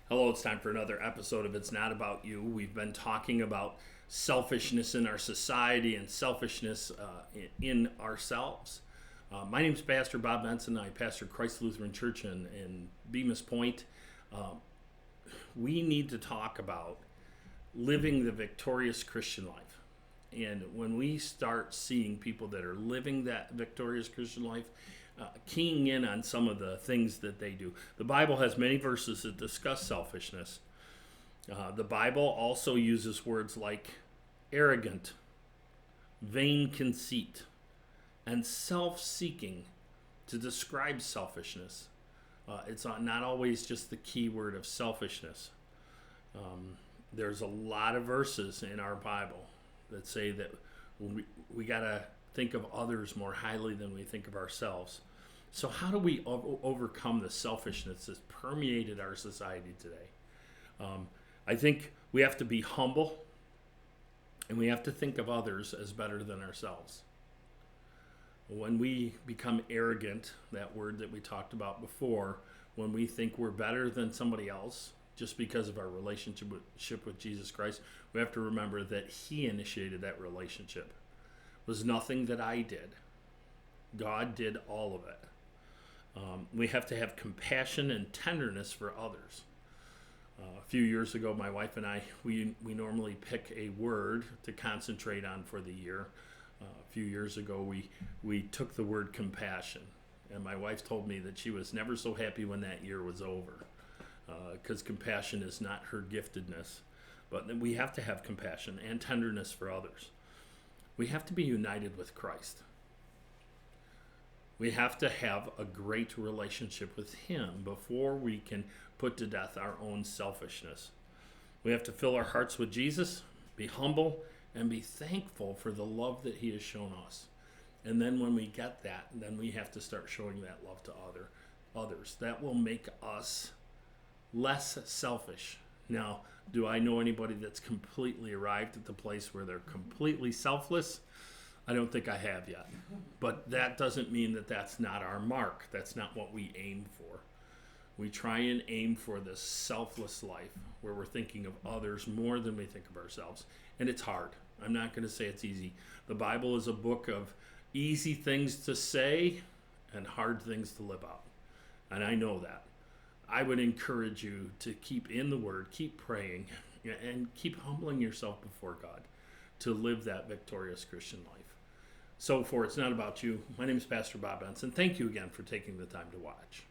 Hello, it's time for another episode of It's Not About You. We've been talking about selfishness in our society and selfishness in ourselves. My name is Pastor Bob Benson. I pastor Christ Lutheran Church in Bemis Point. We need to talk about living the victorious Christian life. And when we start seeing people that are living that victorious Christian life, keying in on some of the things that they do. The Bible has many verses that discuss selfishness. The Bible also uses words like arrogant, vain conceit, and self-seeking to describe selfishness. It's not always just the key word of selfishness. There's a lot of verses in our Bible that say that we got to think of others more highly than we think of ourselves. So how do we overcome the selfishness that's permeated our society today? I think we have to be humble, and we have to think of others as better than ourselves. When we become arrogant, that word that we talked about before, when we think we're better than somebody else just because of our relationship with Jesus Christ, we have to remember that He initiated that relationship. It was nothing that I did. God did all of it. We have to have compassion and tenderness for others. A few years ago, my wife and I, we normally pick a word to concentrate on for the year. A few years ago, we took the word compassion. And my wife told me that she was never so happy when that year was over, because compassion is not her giftedness. But we have to have compassion and tenderness for others. We have to be united with Christ. We have to have a great relationship with Him before we can put to death our own selfishness. We have to fill our hearts with Jesus, be humble, and be thankful for the love that He has shown us. And then when we get that, then we have to start showing that love to others. That will make us less selfish. Now, do I know anybody that's completely arrived at the place where they're completely selfless? I don't think I have yet. But that doesn't mean that that's not our mark. That's not what we aim for. We try and aim for this selfless life where we're thinking of others more than we think of ourselves. And it's hard. I'm not going to say it's easy. The Bible is a book of easy things to say and hard things to live out. And I know that. I would encourage you to keep in the Word, keep praying, and keep humbling yourself before God to live that victorious Christian life. So for It's Not About You, my name is Pastor Bob Benson. Thank you again for taking the time to watch.